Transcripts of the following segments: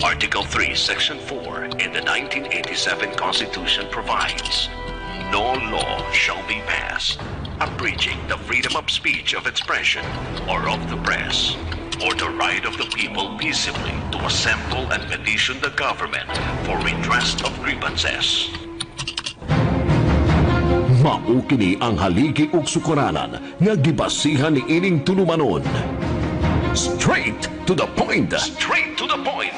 Article 3, Section 4 in the 1987 Constitution provides, no law shall be passed abridging the freedom of speech, of expression, or of the press, or the right of the people peaceably to assemble and petition the government for redress of grievances. Mao kini ang haligi ug sukaranan nga gibasihan ni ining tulumanon. Straight to the point. Straight to the point.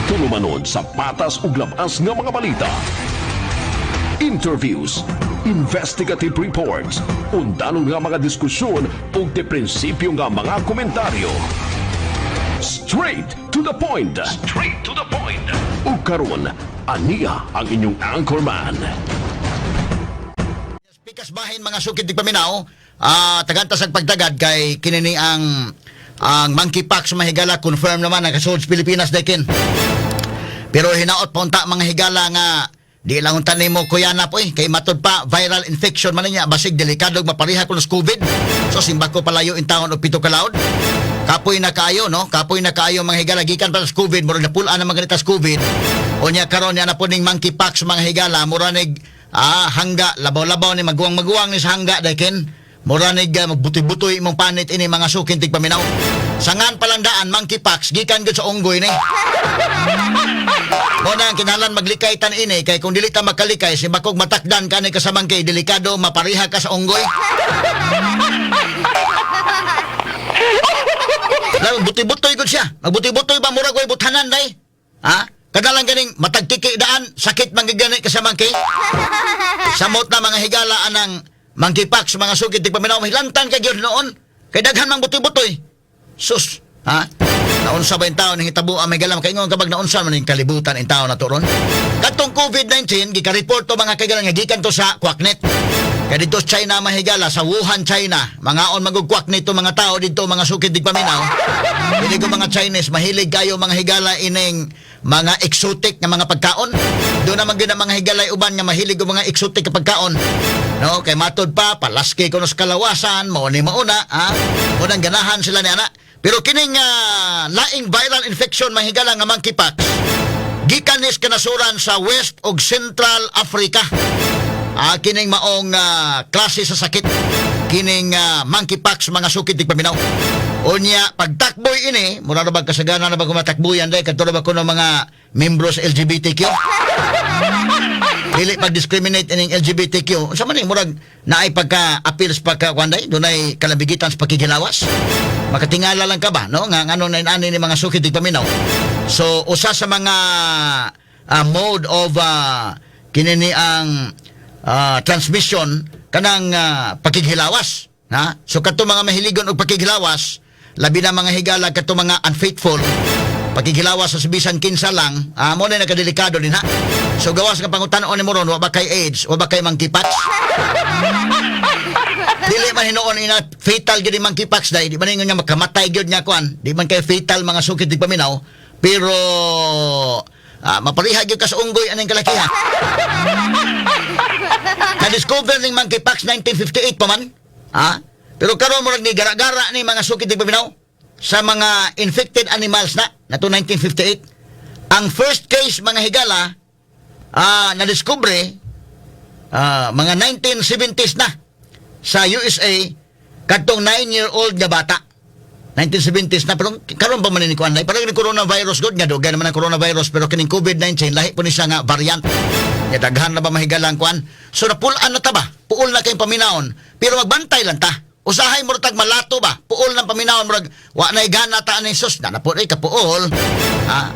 Tulumanon sa patas ug labas nga mga balita. Interviews, investigative reports, undanon nga mga diskusyon ug de prinsipyo nga mga komentaryo. Straight to the point. Straight to the point. Ug karon, aniya ang inyong anchorman. Pikas bahin mga sukid di paminaw, tagantas ang pagtagad kay kinini ang monkeypox mahigala confirm naman ang kasulod sa Pilipinas dekin. Pero hinaot pa unta mga higala nga di lang unta nimo kuya na po kay matod pa viral infection man niya basig delikado mapariha kuno sa COVID. So simbag ko palayo in taon og pito ka laod. Kapoy na kaayo no, kapoy na kaayo mga higala gikan pa sa COVID, murag napulaan na mga sa COVID. Unya karon ya na po ning monkeypox mga higala muranig hangga labaw-labaw ni maguwang-maguwang ni sa hangga dekin. Muranig magbutoy-butoy imong panit ini mga sukin tig paminaw. Sangan palandaan monkeypox gikan gud sa unggoy ni. Mo na kinalan maglikay tan ini kay kung dili ta makalikay si bakog matakdan kanay kasamang kay delikado mapariha ka sa unggoy. Magbutoy-butoy gud siya. Magbutoy-butoy ba murag way buthanan day? Ha? Kadalang ganing matagtiki daan sakit manggigani kasamang kay. Samot na mga higala anang monkeypox mga sugid tig paminaw mahilantan kay gyud noon kay daghan mang butoy-butoy. Sus, ha? Naunsa ba yung tao ning hitabo ang may galam kay ingon kabag naunsa man ning kalibutan in tao na turon. Katong COVID-19 gika-report to mga kagalang nga gikan to sa Kwaknet. Kay dito sa China mahigala sa Wuhan, China. Mga on magugkwak nito mga tao dito mga sugid tig paminaw. Dili ko mga Chinese mahilig kayo mga higala ining mga exotic nga mga pagkaon. Doon naman gina mga higalay uban nga mahilig ko mga exotic nga pagkaon. No, kay matod pa palaski kuno sa kalawasan, mao ni mauna, ha? Unang ganahan sila ni ana. Pero kining laing viral infection mahigala nga monkeypox gikan ni kanasuran sa West ug Central Africa. Kining maong klase sa sakit kining monkeypox mga sukid tig paminaw. Unya pagtakboy ini mura na ba kasagana na ba kumatakbuyan day kadto ba kuno mga membro sa LGBTQ. Dili pag-discriminate ining LGBTQ. Unsa man ni murag naay pagka-appeal sa pagka-kwanday, dunay kalabigitan sa pagkigilawas. Makatingala lang ka ba no nga ano na ani ni mga sukid tig paminaw. So usa sa mga mode of kinini ang transmission kanang pagkigilawas, ha? So kato mga mahiligon og pagkigilawas, labi na mga higala kato mga unfaithful, pagkigilawas sa bisan kinsa lang, mo na nakadelikado din ha. So gawas nga pangutan-on ni moron wa ba kay AIDS, wa ba kay monkeypox? Dili man hinuon ina fatal gyud ang monkeypox dai, di man nga makamatay gyud nya kuan, di man kay fatal mga sukid tig paminaw, pero mapariha gyud ka sa unggoy aning kalakiha. Na-discover ning monkeypox 1958 pa man. Ha? Pero karon mo ni gara-gara ni mga sukid tig paminaw sa mga infected animals na to 1958. Ang first case mga higala na-discover mga 1970s na sa USA kadtong 9-year-old nga bata. 1970s na pero karon pa man ni kuan parang ni coronavirus god nga dugay naman ang coronavirus pero kining COVID-19 lahi po ni siya nga variant. Ya daghan na ba mahigalang kuan. So napulaan na ta ba? Puol na kay paminaon pero magbantay lang ta. Usahay mo tag malato ba? Puol nang paminaon murag wa nay gana ta ani sus na po ay kapuol.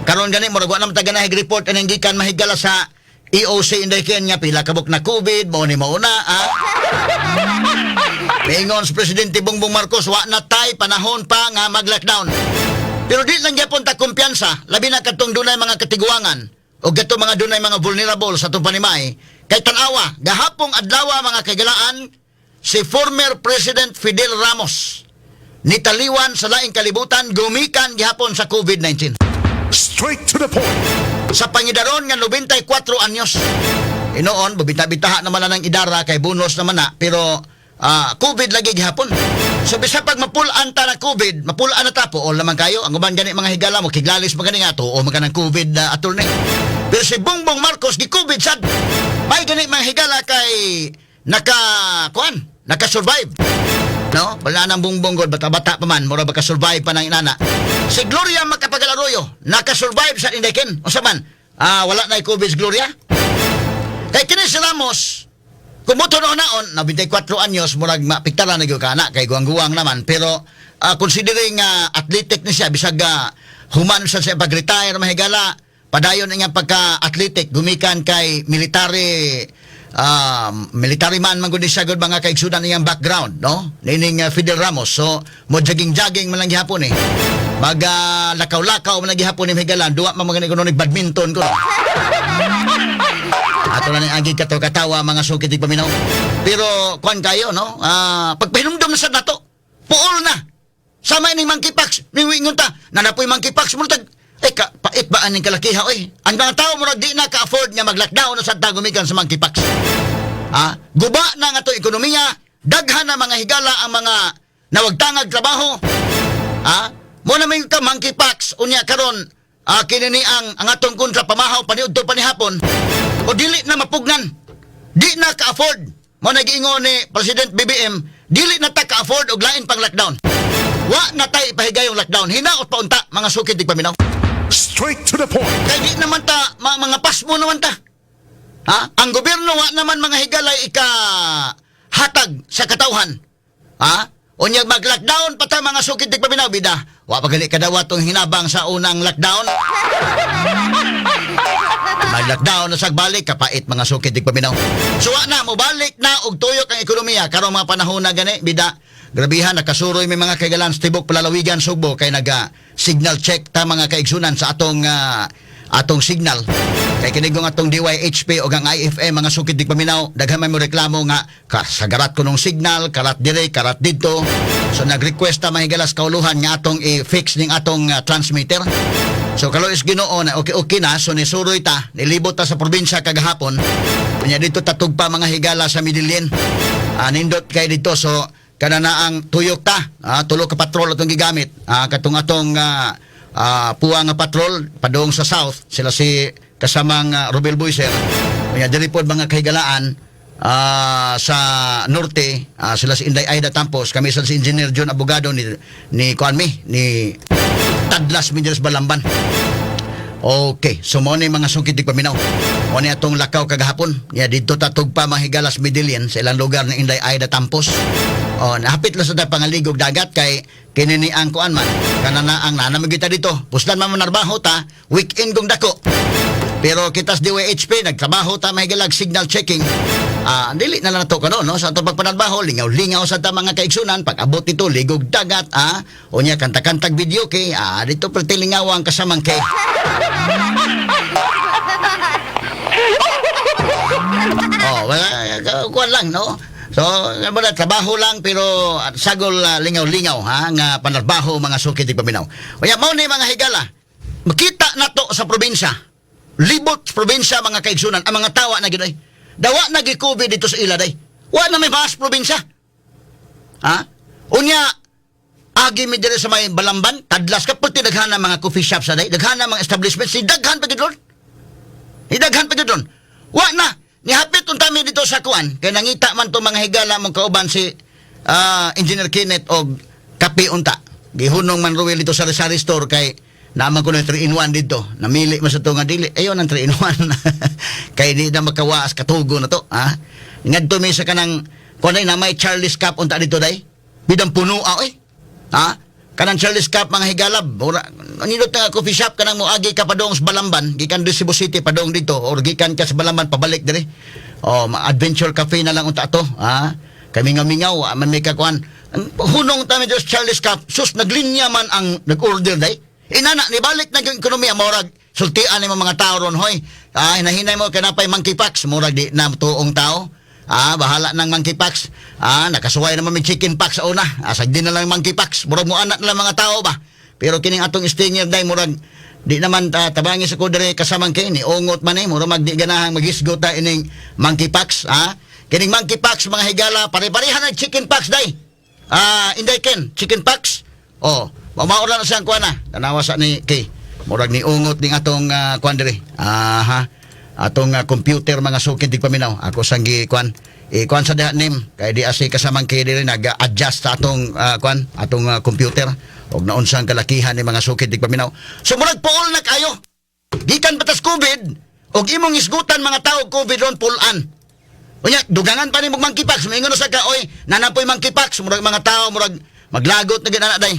Karon gani murag wa na matagana report aning gikan mahigala sa EOC inday Kenya pila kabuk na COVID mo ni mauna Pingon sa Presidente Bongbong Marcos, wa na tay panahon pa nga mag-lockdown. Pero di lang gyapon ta kumpiyansa, labi na katong dunay mga katiguangan o gato mga dunay mga vulnerable sa itong panimay. Kay tanawa, gahapong adlawa mga kagalaan, si former President Fidel Ramos nitaliwan sa laing kalibutan, gumikan gihapon sa COVID-19. Straight to the point. Sa pangidaron nga 94 anyos. Inoon, bubita-bitaha naman na ng idara kay bonus naman na, pero COVID lagi gihapon. So bisa pag mapulaan ta na COVID, mapulaan na ta po, o naman kayo, ang uban gani mga higala mo, kiglalis mga gani nga to, o mga ng COVID na attorney. Pero si Bongbong Marcos, di COVID sad. May gani mga higala kay naka-survive. No? Wala nang Bongbong God, bata-bata pa man, mura baka-survive pa ng inana. Si Gloria Macapagal-Arroyo, naka-survive sa Indekin. O saman, wala na COVID si Gloria. Kay kini si Ramos, kumuto noon naon, na 24 anyos, murag mapiktara na gyud kana kay guwang-guwang naman, pero considering athletic ni siya, bisag human sa siya pag-retire mahigala, padayon nga pagka-athletic, gumikan kay military man man gud siya gud mga kaigsunan niyang background, no? Nining Fidel Ramos. So mo jogging man lang gihapon Mag lakaw-lakaw man lang gihapon ni mahigala, duwa man mga kuno badminton ko. Ato na ni agi katawa mga sukit di paminaw. Pero kuan kayo no? Pagpahinumdum na sad nato. Puol na. Sama ni monkeypox, ni wingon ta. Nanapoy monkeypox mo tag pait ba aning kalakiha oy. Ang mga tao mo di na ka-afford nga mag-lockdown sa tagumikan sa monkeypox. Guba na nga to ekonomiya, daghan na mga higala ang mga nawagtangag trabaho. Mo na may ka monkeypox unya karon kinini ang atong kontra pamahaw paniudto panihapon o dili na mapugnan, di na ka-afford. Mo nag-ingon ni President BBM, dili na ta ka-afford og lain pang lockdown. Wa na tay ipahigay yung lockdown, hinaot pa unta mga sukid di paminaw. Straight to the point. Kay di naman ta mga pasmo naman ta. Ang gobyerno wa naman mga higalay hatag sa katawhan. Unya mag-lockdown pa ta mga sukid di paminaw bida. Wa pa gali kadawa tong hinabang sa unang lockdown. Mag-lockdown na sagbalik kapait mga sukid di paminaw. So wa na mo balik na og tuyok ang ekonomiya karong mga panahon na gani bida. Grabihan nakasuroy may mga kaigalan sa tibok palalawigan Sugbo kay signal check ta mga kaigsunan sa atong signal. Kay kinigong atong DYHP o ang IFM mga sukid di paminaw, daghan may mo reklamo nga kasagarat ko nung signal, karat dire, karat dito. So nag-request ta mahigalas kauluhan nga atong i-fix ning atong transmitter. So kalois Ginoo na okay na, so nisuroy ta, nilibot ta sa probinsya kagahapon. Kanya dito tatug pa mga higala sa Midilin. Nindot kay dito, so kana na ang tuyok ta, tulo ka patrol atong gigamit. Katong atong puwa nga patrol padong sa south, sila si kasamang Robel Boyser. Kaya diri pod mga kahigalaan sa norte, sila si Inday Aida Tampos, kami sa si Engineer John Abogado ni Tadlas Minjeres Balamban. Okay, so mo ni mga sungkit di paminaw. O ni atong lakaw kagahapon. Dito tatog pa mahigalas Midillion sa ilang lugar ng Inday Aida Tampos. Nahapit lang sa pangaligog dagat kay kinini ang kuan man. Kanana ang nanamigita dito. Puslan man manarbaho ta, weekend gong dako. Pero kitas DWHP, nagtrabaho ta mahigalag signal checking. Dili na lang nato kano, no? Sa atong pagpanarbaho, lingaw-lingaw sa ta mga kaigsunan. Pag abot ito, ligog dagat, o niya kanta-kantag video kay, dito pertilingaw ang kasamang kay. Kuan lang, no? So, trabaho lang pero sagol lingaw-lingaw nga panarbaho mga sukid di paminaw. Kaya mao ni mga higala, makita nato sa probinsya. Libot probinsya mga kaigsunan ang mga tawa na ginoy. Dawa na gi-COVID dito sa ila day. Wa na may bahas probinsya. Unya agi mi dire sa may Balamban, Tadlas ka pati daghan na mga coffee shops sa day, daghan na mga establishments, si daghan pa gid ron. Idaghan pa gid ron. Wa na ni hapit unta mi dito sa kuan kay nangita man to mga higala mong kauban si Engineer Kenneth og kape unta. Gihunong man Ruel dito sa Sari Store kay naman ko na 3-in-1 dito. Namili mo sa ito nga dili. Ayun ang 3-in-1. Kaya di na makawaas katugo na to. Ngadto may sa kanang kunay na may Charlie's Cup unta dito day. Bidang puno kanang Charlie's Cup mga higalab. Nindot nga coffee shop kanang moagi ka padong sa Balamban. Gikan do Cebu City padong dito. Or gikan ka sa Balamban pabalik dire. Adventure Cafe na lang unta to. Kami nga mingaw. Man may kakuan. Hunong tami do sa Charlie's Cup. Sus naglinya man ang nag-order day. Inana, nibalik na yung ekonomiya, morag, sultian ni mga tao ron, hoy. Hinahinay mo, kanapay monkeypox, morag di na tuong tao. Bahala ng monkeypox. Nakasuway naman may chickenpox sa una. Sagdi na lang monkeypox. Morag mo anak na lang mga tao ba? Pero kining atong stinger day, morag, di naman tabangi sa kudere kasamang kay, ni ungot man morag magdi ganahang magisgo ta ining monkeypox. Kining monkeypox, mga higala, pare-parehan ng chickenpox day. Inday Ken, chicken pox. Oh, mamaura na siyang kuan na. Tanawa sa ni Kay. Murag ni ungot ning atong kuan diri. Atong computer mga sukid di paminaw. Ako sang gi kuan. Kuan sa diha nim kay di asi kasamang kay diri nag-adjust sa atong kuan, atong computer og naunsang kalakihan ni mga sukid di paminaw. So murag puol na kayo. Gikan batas COVID og imong isgutan mga tao COVID ron pulan. Unya dugangan pa ni mong monkeypox. Moingon sa ka oy, nanapoy monkeypox murag mga tao murag maglagot na ginana day.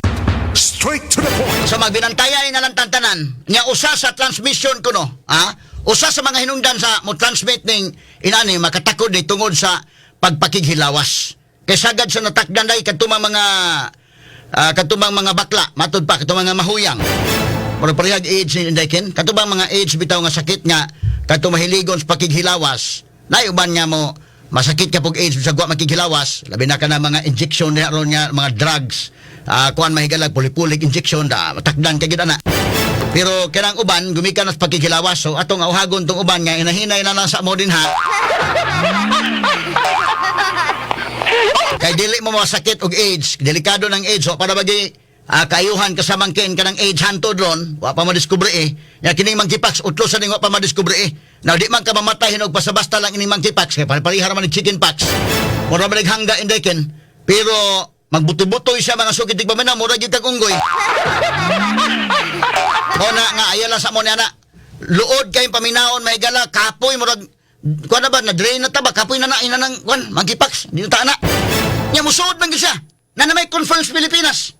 Straight to the point. So magbinantayay na lang tantanan. Nya usa sa transmission kuno, usa sa mga hinungdan sa mo transmit ning inani makatakod ni tungod sa pagpakighilawas. Kay sagad sa natakdan day kadtumang mga bakla, matud pa kadtumang mga mahuyang. Murag parehag AIDS ni Inday Ken, kadtumang mga AIDS bitaw nga sakit nga kadto mahiligon sa pakighilawas. Nay uban nga mo masakit ka pog AIDS sa gwa makighilawas, labi na ka na mga injection na ron nga mga drugs. Kuan mahigalag pulik-pulik injection da matakdan kay gid ana. Pero kanang uban gumikan sa pagkikilawas, so atong auhagon tong uban nga inahinay na lang sa mo din ha. Kay dili mo masakit og AIDS, delikado ng AIDS, so para bagi kaayuhan kasamang ken kanang AIDS hantod ron, wa pa madiskubre nya kining monkeypox utlo sa ning wa pa madiskubre Now di man ka mamatay hinog basta-basta lang ining monkeypox kay parihara man ni chickenpox. Mura man naghangga Inday Ken, pero magbutoy-butoy siya mga sukid tig paminaw mura gyud kag unggoy. Ona nga ayala sa mo ni ana. Luod kay paminaon mahigala kapoy murag kuan na ba na drain na taba kapoy na ina nang kuan monkeypox dito ta ana. Nya musuod man gyud siya. Na may conference Pilipinas.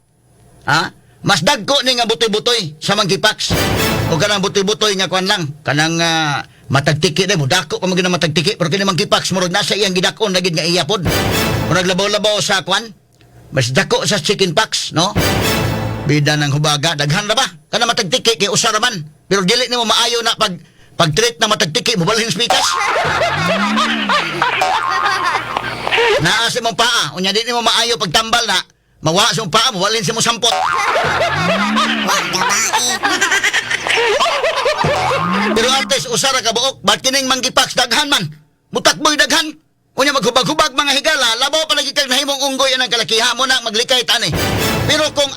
Mas dagko ni nga butoy-butoy sa monkeypox. O kanang butoy-butoy nga kuan lang kanang matagtiki na mo dako pa magina matagtiki pero kini monkeypox murag nasa iyang gidakon na gid nga iya pod. Murag labaw-labaw sa kuan. Mas dako sa chickenpox, no? Bida ng hubaga, daghan ra ba? Kana matagtiki kay usa ra man. Pero dili nimo maayo na pag-treat na matagtiki, mobalhin spikas. Naa si mong paa, unya di nimo maayo pagtambal na, mawala si mong paa, mobalhin si mong sampot. Pero artes, usa ra ka buok, ba't kining monkeypox daghan man? Mutakboy daghan. Unya maghubag-hubag mga higala, labaw palagi kag nahimong unggoy anang kalakiha mo na maglikay tani. Pero kung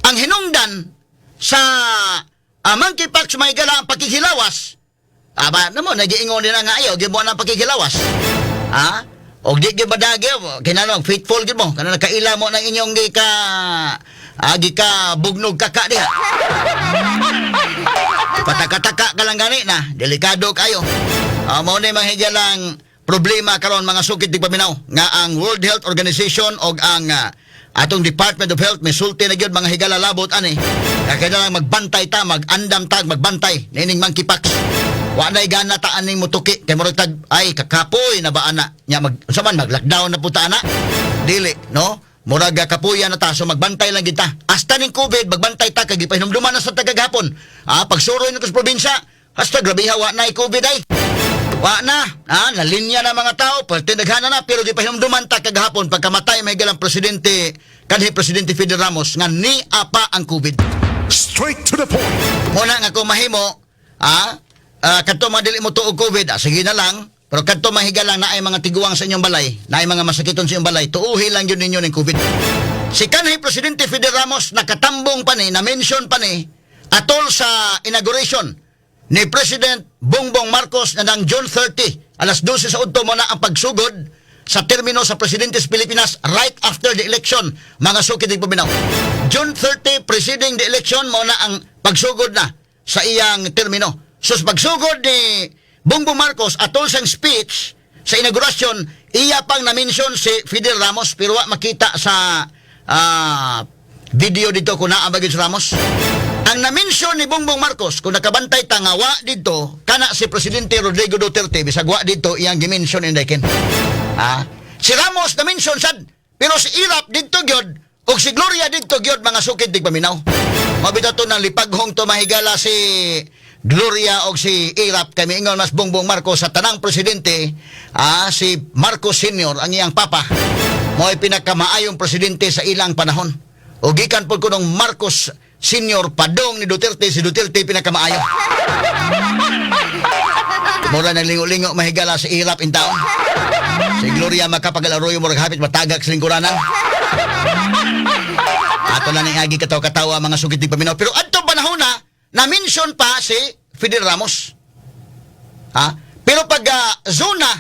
ang hinungdan sa monkeypox mga higala ang pakighilawas, aba namo nagiingon din nga ayaw gyud mo ang pakighilawas. Og di gyud badage kinano faithful gyud mo kana nakaila mo ng inyong gi ka bugnog kaka diha. Pataka-taka ka lang gani na, delikado kayo. Mao ni mga higalang problema karon mga sukid di paminaw nga ang World Health Organization og ang atong Department of Health misulti na gyud mga higala labot ani kaya kailangan magbantay ta magandam tag magbantay nining monkeypox wa nay gana ta aning mutuki kay murag tag ay kakapoy na ba ana nya man mag-lockdown na puta ana dili no murag kapuyan na ta so magbantay lang gid ta hasta ning COVID magbantay ta kay gipahinumduman na sa tagaghapon pagsuroy na sa probinsya hasta grabe wa nay COVID ay wa na, nalinya na mga tao, pertindaghana na, pero di pa hinumduman ta kagahapon pagkamatay may galang presidente, kanhi Presidente Fidel Ramos, nga ni apa ang COVID. Straight to the point. Muna nga kung mahimo, kadto madili mo tuog COVID, sige na lang, pero kadto mahigalang na ay mga tiguang sa inyong balay, na ay mga masakiton sa inyong balay, tuuhi lang yun ninyo ng COVID. Si kanhi Presidente Fidel Ramos, nakatambong pa ni, na-mention pa ni, atol sa inauguration, ni President Bongbong Marcos na ng June 30, alas 12 sa udto mo na ang pagsugod sa termino sa Presidente sa Pilipinas right after the election, mga sukid ng paminaw. June 30, preceding the election mo na ang pagsugod na sa iyang termino. So sa pagsugod ni Bongbong Marcos atol sang speech sa inaugurasyon, iya pang na-mention si Fidel Ramos pero wa makita sa video dito kung naabagin si Ramos. Ang na-mention ni Bongbong Marcos, kung nakabantay tangawa dito, kana si Presidente Rodrigo Duterte, bisag wa dito, iyang gi-mention Inday Ken. Si Ramos na-mention sad, pero si Irap dito gyud, o si Gloria dito gyud, mga sukid dig paminaw. Mabita to ng lipaghong to mahigala si Gloria o si Irap, kami ingon mas Bongbong Marcos sa tanang presidente, si Marcos Sr., ang iyang papa, mo'y pinakamaayong presidente sa ilang panahon. O gikan po ko ng Marcos Senior padong ni Duterte, si Duterte pinakamaayo. Mura ng lingo-lingo mahigala sa Irap in town. Si Gloria makapag-alaroyo mo hapit matagak sa lingkuranan. Ato lang ang agi katawa-katawa mga sugid ni paminaw. Pero adto panahon na mention pa si Fidel Ramos. Pero pag zona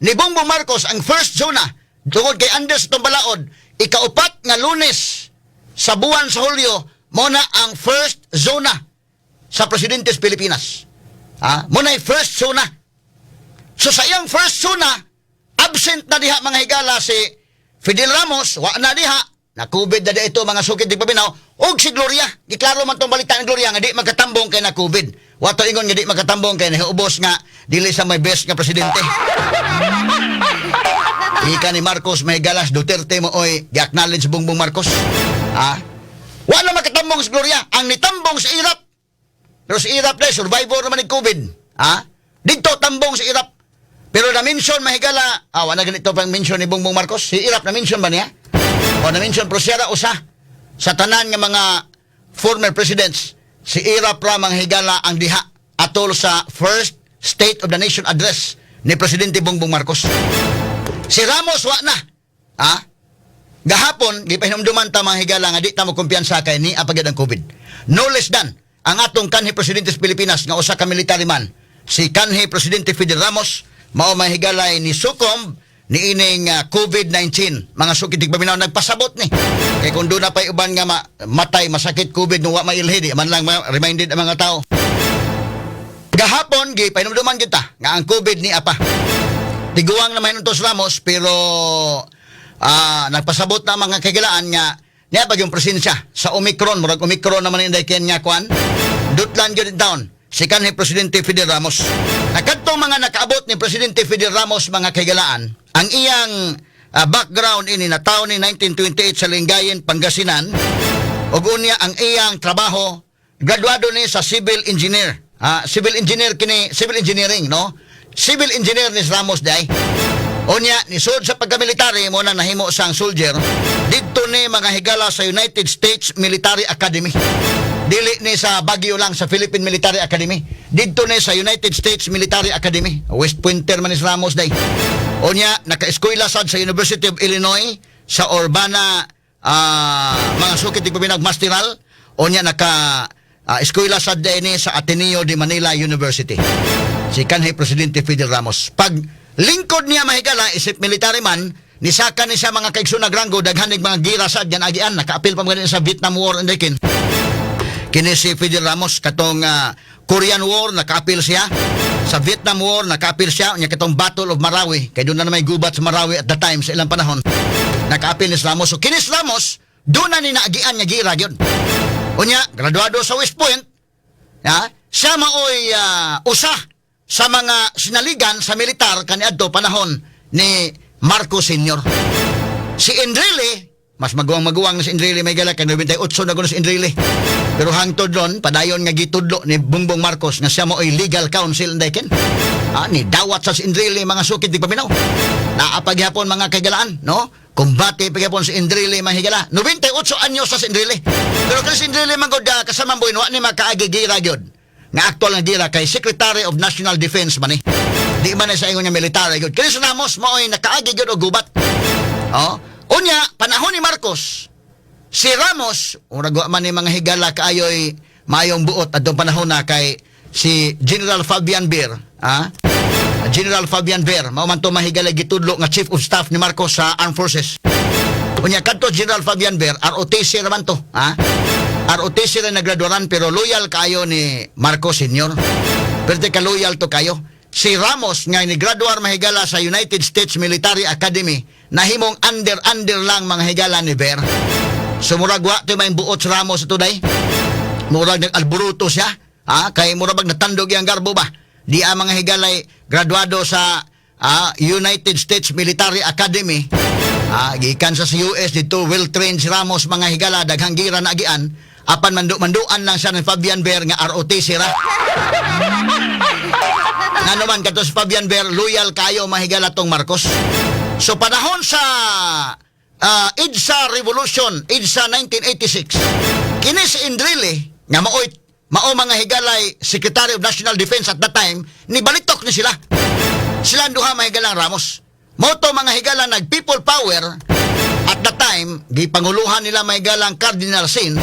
ni Bongbong Marcos, ang first zona, tungod kay Anders itong balaod, ikaupat nga Lunes sa buwan sa Hulyo, muna ang first zona sa Presidentes Pilipinas. Muna yung first zona. So sa iyang first zona, absent na diha mga higala si Fidel Ramos, wa na diha, na COVID na ito mga sukid di pabinaw, og si Gloria. Giklaro man tong balita ni Gloria nga di magkatambong kay na COVID. Wato ingon nga di magkatambong kay nahiubos nga dili sa may best nga presidente. Ika ni Marcos may galas Duterte mo oy gi-acknowledge Bongbong Marcos. Wa na magkatambong si Gloria, ang nitambong si Irap. Pero si Irap na survivor naman ng COVID. Dito tambong si Irap. Pero na-mention mahigala, wala ganito pang mention ni Bongbong Marcos. Si Irap na-mention ba niya? O na-mention pero siya usa sa tanan nga mga former presidents, si Irap ra manghigala ang diha atol sa first State of the Nation address ni Presidente Bongbong Marcos. Si Ramos wa na. Gahapon, gipahinumduman ta manghigala nga di ta mo kumpiyansa kay ni apagad ang COVID. No less than ang atong kanhi Presidente sa Pilipinas nga usa ka military man, si kanhi Presidente Fidel Ramos, mao mahigalay ni sukom ni ining COVID-19. Mga sukid tigpaminaw nagpasabot ni. Kay kung doon na pa'y uban nga matay, masakit COVID nung wa mailhi, di man lang reminded ang mga tao. Gahapon, painumduman kita nga ang COVID ni apa. Tiguang naman ito sa Ramos, pero nagpasabot na mga kagilaan nga niya pag yung presensya sa Omicron, murag Omicron naman yung dahikin niya kuan. Dutlan yun down. Si kanhi Presidente Fidel Ramos. Nakadtong mga nakaabot ni Presidente Fidel Ramos mga kagalaan, ang iyang background ini na taon ni 1928 sa Lingayen, Pangasinan, ug unya ang iyang trabaho, graduado ni sa civil engineer. Civil engineering, no? Civil engineer ni Ramos day. Unya ni sud sa pagkamilitary mo na nahimo sang soldier didto ni mga higala sa United States Military Academy. Dili ni sa Baguio lang sa Philippine Military Academy. Didto ni sa United States Military Academy. West Pointer man ni Ramos day. Unya naka-eskwela sad sa University of Illinois sa Urbana mga sukit tigpabinag masteral. Unya naka eskwela sad day ni sa Ateneo de Manila University. Si kanhi Presidente Fidel Ramos. Pag lingkod niya mahigala isip military man, nisaka ni siya mga kaigsunag ranggo daghanig mga gira sad yan agian nakaapil pa mga sa Vietnam War and dikin. Kini si Fidel Ramos katong Korean War nakaapil siya, sa Vietnam War nakaapil siya, nya katong Battle of Marawi kay doon na may gubat sa Marawi at the time sa ilang panahon. Nakaapil ni Ramos. So kini Ramos doon na ni naagian nga gira gyud. Unya graduado sa West Point. Siya maoy usa sa mga sinaligan sa militar kaniadto panahon ni Marcos Sr. Si Enrile, mas maguwang-maguwang na si Enrile, may gala kay 98 na guna si Enrile. Pero hangtod doon, padayon nga gitudlo ni Bongbong Marcos nga siya mo ay legal counsel ndayken. Ni dawat sa si Enrile mga sukid di paminaw. Naapaghapon mga kagalaan, no? Kumbate paghapon si Enrile mahigala. 98 anyos sa si Enrile. Pero kay si Enrile magod kasama mo wa ni makaagigira gyud. Nga aktual nga gira kay Secretary of National Defense man ni. Di man sa ingon nga military gyud. Kini sa Ramos mo ay nakaagi gyud og gubat. Unya panahon ni Marcos, si Ramos ura man ni mga higala kaayoy mayong buot adtong panahon na kay si General Fabian Ver, General Fabian Ver mao man to mahigala gitudlo nga Chief of Staff ni Marcos sa Armed Forces. Unya kadto General Fabian Ver, ROTC naman to, ROTC na nagraduaran pero loyal kayo ni Marcos Sr. Pero ka loyal to kayo. Si Ramos nga ni graduar mahigala sa United States Military Academy nahimong under lang mga higala ni Ver. So murag wa to may buot sa Ramos today. Murag nag-alburuto siya, kay murag natandog yang garbo ba. Di ang mga higalay graduado sa United States Military Academy. Gikan sa US dito well-trained si Ramos mga higala daghang gira na agian. Apan manduan lang siya ni Fabian Ver nga ROTC ra. Nga naman kato si Fabian Ver loyal kayo mahigala tong Marcos. So panahon sa EDSA Revolution, EDSA 1986, kini si Enrile nga mao mga higalay Secretary of National Defense at that time, ni balitok ni sila. Sila duha mahigalang Ramos. Moto mga higala nag people power at that time time gipanguluhan nila may galang Cardinal Sin,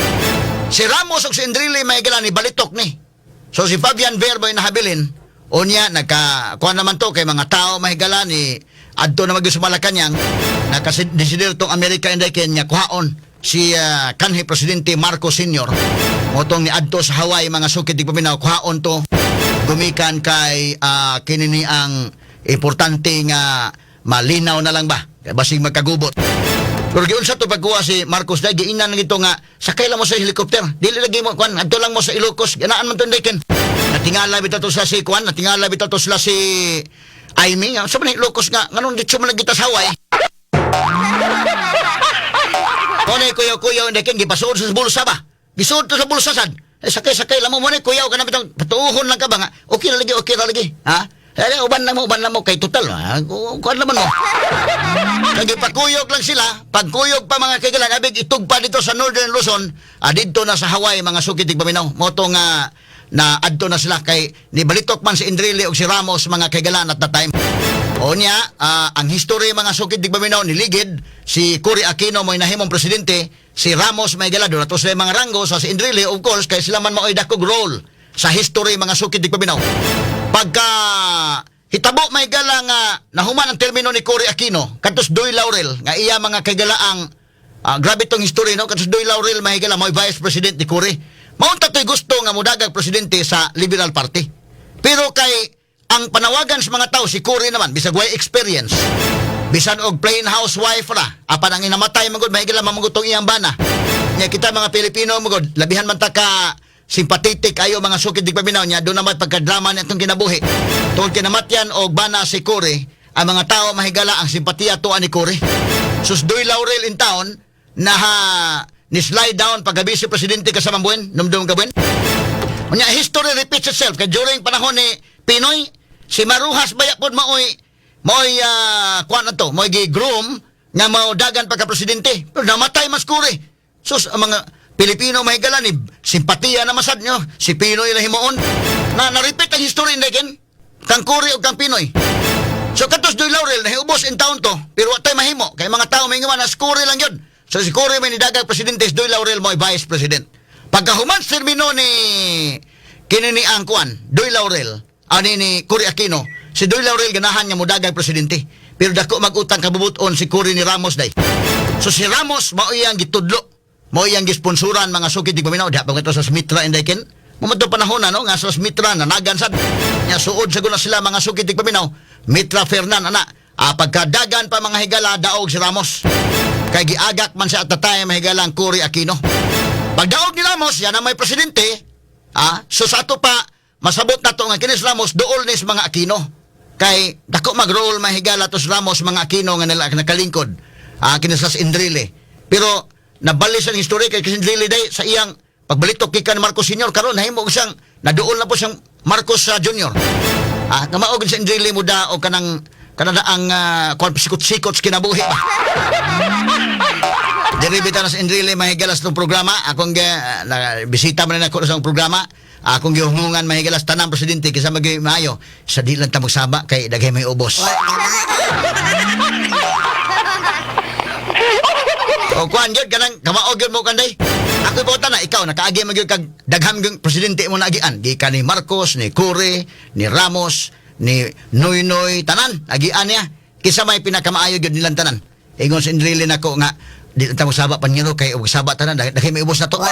si Ramos ug si Enrile may galang ni balitok ni. So si Fabian Verbo nahabilin unya kuha naman to kay mga tao mahigala ni adto na magyo sa Malacañang nakadesider tong Amerika inday Kenya kuhaon si kanhi presidente Marcos Sr. motong ni adto sa Hawaii mga sukid di paminaw kuhaon to gumikan kay kinini ang importante nga malinaw na lang ba kay basig magkagubot. Pero giunsa to pagkuha si Marcos dai giinan gito nga sakay lang mo sa helicopter dili lagi mo kuan adto lang mo sa Ilocos ganaan man to ken natingala bitaw to sa si kuan natingala bitaw to sila si Aimee sa man Ilocos nga nganong ditso man kita sa Hawaii. Kone kuyaw hindi ken gipasuod sa bulsa ba gisuod to sa bulsa sad sakay lang mo ni kuyaw ka na bitang patuhon lang ka ba nga okay na lagi ha uban na mo kay total kuan naman mo nagipakuyog lang sila pagkuyog pa mga kaigalan abig itugpa dito sa Northern Luzon dito na sa Hawaii mga sukid tigpaminaw moto nga na adto na sila kay ni balitok man si Enrile ug si Ramos mga kaigalan at that time o niya ang history mga sukid tigpaminaw niligid si Cory Aquino mo'y nahimong presidente si Ramos may galado nato sila mga ranggo sa si Enrile of course kay sila man mao'y dakog role sa history mga sukid tigpaminaw pagka hitabo may gala nga nahuman ang termino ni Cory Aquino katos Doy Laurel nga iya mga kagalaang grabe tong history no katos Doy Laurel may gala mo vice president ni Cory maunta to'y gusto nga mudagag presidente sa Liberal Party pero kay ang panawagan sa mga tao si Cory naman bisag way experience bisan og plain housewife ra apan ang inamatay magud may gala mamugutong iyang bana nya kita mga Pilipino magud labihan man ta ka simpatetik ayo mga sukid di paminaw niya doon naman pagkadrama niya itong kinabuhi tungkol kinamatyan o bana si Cory ang mga tao mahigala ang simpatiya tuan ni Cory sus Doy Laurel in town na ni slide down paggabi si presidente kasamang buwan numdum gabuen unya history repeats itself kay during panahon ni Pinoy si Maruhas bayapod maoy kuan na to mo'y gi-groom nga mao dagan pagka presidente pero namatay mas Cory sus ang mga Pilipino mahigala ni simpatiya na masad nyo si Pinoy na himuon na na-repeat ang history nagin kang Cory o kang Pinoy so katos Doy Laurel nahiubos in town to pero watay mahimo kay mga tao may ngawan na si Cory lang yun so si Cory may nidagag presidente si Doy Laurel mo vice president pagkahuman termino ni kinini ang kuan Doy Laurel ani ni Cory Aquino si Doy Laurel ganahan niya mo dagag presidente pero dako mag-utang kabubuton si Cory ni Ramos day so si Ramos mao iyang gitudlo mo iyang gisponsoran mga sukid di paminaw diha pagito sa Smitra Indaiken mamadto panahon na no nga sa Smitra nanagan sad nya suod sa guna sila mga sukid di paminaw Mitra Fernan ana pagkadagan pa mga higala daog si Ramos kay giagak man siya at the time higala ang Cory Aquino pagdaog ni Ramos yan ang may presidente so sa ato pa masabot na to nga kinis Ramos dool nis mga Aquino kay dako mag-roll mahigala to si Ramos mga Aquino nga nila nakalingkod kinis sa Enrile pero nabali sa history kay Enrile day sa iyang pagbalitok kikan Marcos Sr. karon nahimo siyang naduol na po siyang Marcos Jr. Kamaog sa Enrile muda o kanang ang sikot-sikot kinabuhi ba. Deribita na sa Enrile mahigalas ng programa akong bisita man na ako sa programa akong gihungungan mahigalas tanang presidente kisa magay maayo sa di lang ta magsaba kay daghay may ubos. O kuan gyud kanang kamaog gyud mo kanday. Ako ibota na ikaw nakaagi man gyud kag dagham gyud presidente mo naagian gikan ni Marcos, ni Cory, ni Ramos, ni Noynoy tanan agian niya kisa may pinakamaayo gyud nilang tanan. Ingon sa Enrile nako nga di ta mo saba panyero kay og saba tanan daghay may ubos na to.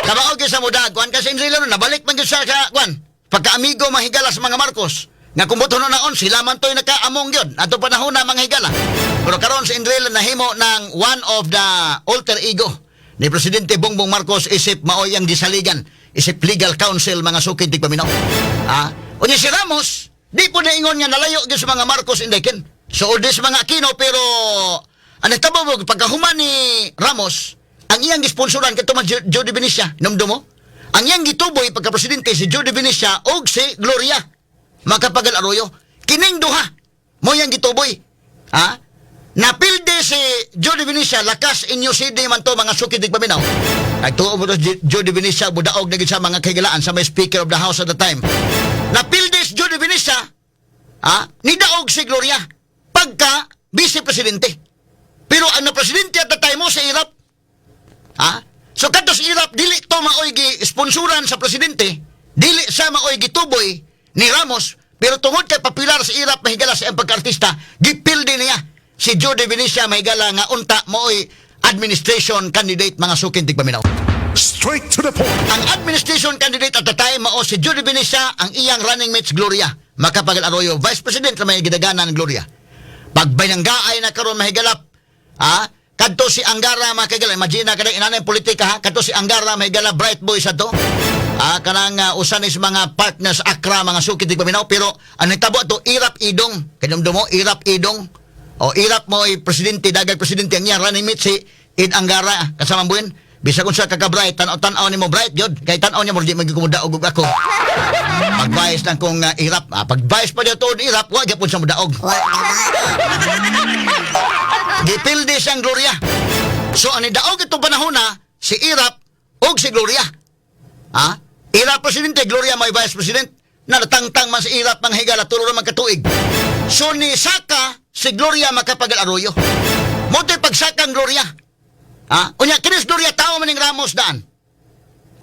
Kamaog gyud sa muda kuan kasi Enrile no nabalik man gyud sa kuan pagka-amigo mahigala sa mga Marcos. Nga kumbuto na naon sila man to'y nakaamong yun ato panahon na mga higala pero karon si Enrile nahimo ng one of the alter ego ni Presidente Bongbong Marcos isip maoy ang gisaligan isip legal counsel mga sukid tigpaminaw unya si Ramos di po naingon nga nalayo gyud sa mga Marcos Indaiken so des mga Aquino pero anitabo mo pagkahuman ni Ramos ang iyang gisponsoran kadto man Jody Benicia numdo mo ang iyang gituboy pagka presidente si Jody Benicia og si Gloria Macapagal Arroyo kining duha mo yang gituboy napilde si Jody Benicia lakas inyo Sydney man to mga sukid tigpaminaw nagtuo mo to Jody Benicia budaog na gid sa mga kaigalaan sa may Speaker of the House at the time napilde si Jody Benicia ni daog si Gloria pagka vice presidente. Pero ano presidente at the time mo sa Irap? Ha? So kadto sa Irap dili to maoy gi sponsoran sa presidente, dili sa maoy gituboy ni Ramos, pero tungod kay popular sa Irap mahigala sa iyang pagka-artista, gipildi niya si Jody Venecia mahigala nga unta maoy administration candidate mga sukin tigpaminaw. Straight to the point. Ang administration candidate at the time mao si Jody Venecia, ang iyang running mate Gloria Macapagal Arroyo, vice president na may gidaganan ng Gloria. Pagbayanggaay na karon mahigalap, kadto si Angara makagala, imagine na kanang inanay politika ha, kadto si Angara mahigala bright boy sa to. Kanang usanis mga partners Accra mga suki tigpaminaw, pero ang nagtabo to Irap Idong, kanang mo Irap Idong. O Irap mo presidente, dagag presidente ang iyang running mate si Id Angara kasama buin. Bisa kung sa kaka-bright, tanaw ni mo bright yun. Kaya tanaw niya mo, di magkikumuda og ako. Pag-bias lang kung Irap. Pag-bias pa dito Irap, wag yapon sa mudaog. Gipildi siyang Gloria. So, ang daog itong panahon na, si Irap og si Gloria. Irap presidente, Gloria may vice president. Nalatangtang man si Irap mga higala, tulo naman katuig. So, ni Saka, si Gloria Macapagal Arroyo. Moto'y pagsakang Gloria. Unya kinis Gloria tao maning Ramos daan.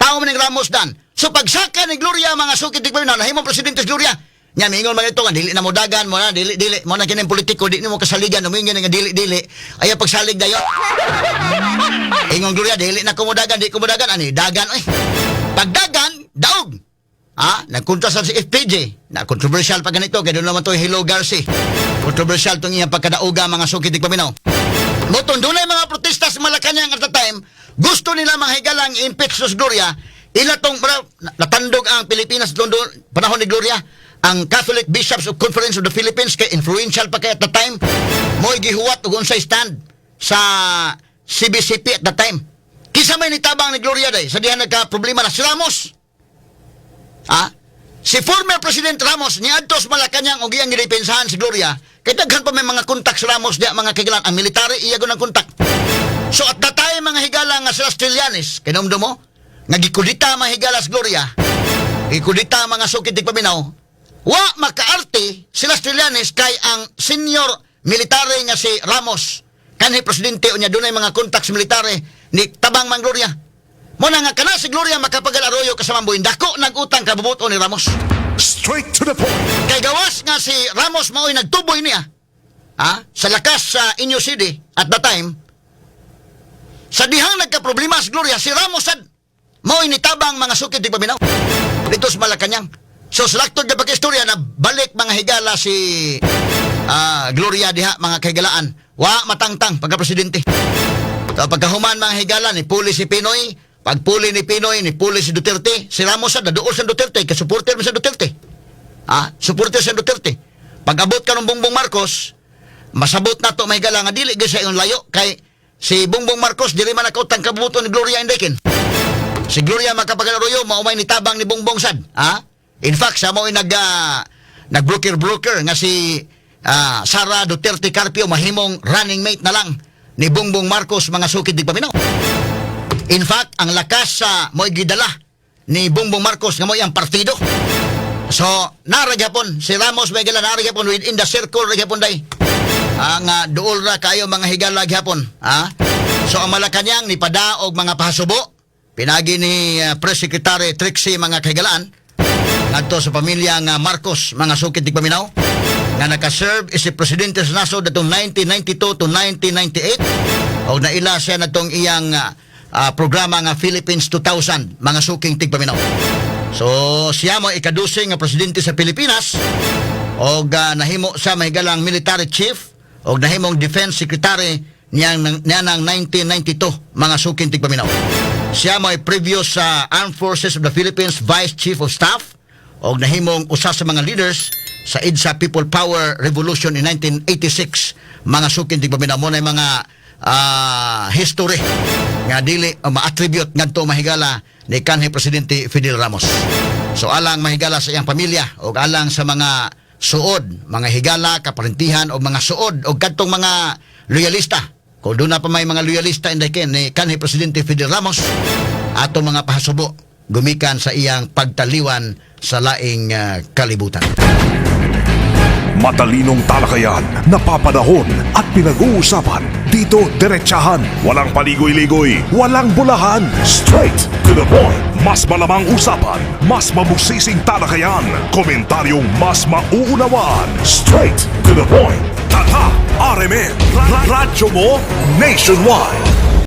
Tao maning Ramos daan. So pagsaka ni Gloria mga sukit tigpaw na nahimong presidente si Gloria. Nya mingon man ito nga dili na mo dagan mo na dili mo na kining politiko di mo kasaligan umingon nga dili ay pagsalig dayon. Ingon Gloria dili na kumudagan di kumudagan ani dagan oy. Pagdagan daog. Nagkontra sa si FPJ. Na controversial pa ganito kay doon naman to Hello Garcia. Controversial tong iyang pagkadauga mga sukit tigpaminaw. Moton dunay mga protesta sa Malacañang at the time, gusto nila mahigalang impeach sa Gloria, ilatong natandog ang Pilipinas doon panahon ni Gloria, ang Catholic Bishops of Conference of the Philippines kay influential pa kay at the time, mo'y gihuwat ug unsay stand sa CBCP at the time. Kisa may nitabang ni Gloria day, sa dihan nagka problema na si Ramos. Si former President Ramos niadto sa Malacañang og iyang gidepensahan si Gloria. Kaya daghan pa may mga kontak sa Ramos diya mga kagilan. Ang military iya ng kontak. So at the time mga higala nga sila Trillanes, kinomdo mo, nagikudita mga higala sa Gloria, ikudita mga sukit tigpaminaw, wa makaarte sila Trillanes kay ang senior military nga si Ramos. Kanhi presidente unya dunay mga kontak sa military ni tabang mang Gloria. Muna nga kana si Gloria Macapagal Arroyo kasama buin dako nagutang kabubuto ni Ramos. Straight to the point. Kay gawas nga si Ramos mao'y nagtuboy niya sa lakas sa Inyo City at the time. Sa dihang nagka-problema si Gloria, si Ramos sad mao'y nitabang mga sukit di paminaw dito sa Malacañang. So sa laktod na pagka-istorya na balik mga higala si Gloria diha mga kahigalaan. Wa matangtang pagka-presidente. So pagkahuman mga higala ni puli si Pinoy, pagpuli ni Pinoy, ni puli si Duterte, si Ramos sad naduol sa Duterte, kasuporter mo sa Duterte. Supporter sa Duterte. Pag-abot ka ng Bongbong Marcos, masabot na to may gala nga dili gyud sa iyong layo kay si Bongbong Marcos dili man nakautang kabubuto ni Gloria Indekin. Si Gloria Macapagal Arroyo mao may nitabang ni Bongbong sad. In fact, sa mao nag-broker nga si Sara Duterte Carpio mahimong running mate na lang ni Bongbong Marcos mga sukid di paminaw. In fact, ang lakas sa mo'y gidala ni Bongbong Marcos nga mo'y ang partido. So, naragyapon, si Ramos may gila naragyapon within the circle ragyapon day. Ang duol ra kayo mga higala gyapon. So, ang Malacañang ni padaog mga pahasubo, pinagi ni Press Secretary Trixie mga kahigalaan, ngadto sa pamilya nga Marcos mga sukit tigpaminaw, nga nakaserve si Presidente sa nasod datong 1992 to 1998, o naila siya natong iyang programa nga Philippines 2000 mga suking tigpaminaw. So siya mo ikadusing nga presidente sa Pilipinas og nahimo sa mahigalang military chief og nahimong defense secretary niya ng 1992 mga suking tigpaminaw. Siya mo previous sa Armed Forces of the Philippines Vice Chief of Staff og nahimong usa sa mga leaders sa EDSA People Power Revolution in 1986 mga suking tigpaminaw. Mo na mga history nga dili ma-attribute ngadto mahigala ni kanhi Presidente Fidel Ramos. So alang mahigala sa iyang pamilya o alang sa mga suod, mga higala, kaparentihan o mga suod o kadtong mga loyalista. Kung doon na pa may mga loyalista inday ni kanhi Presidente Fidel Ramos ato mga pahasubo gumikan sa iyang pagtaliwan sa laing kalibutan. Matalinong talakayan, napapanahon at pinag-uusapan. Dito diretsahan, walang paligoy-ligoy, walang bulahan. Straight to the point. Mas malamang usapan, mas mabusising talakayan, komentaryong mas mauunawaan. Straight to the point. Tatak RMN, radyo mo nationwide.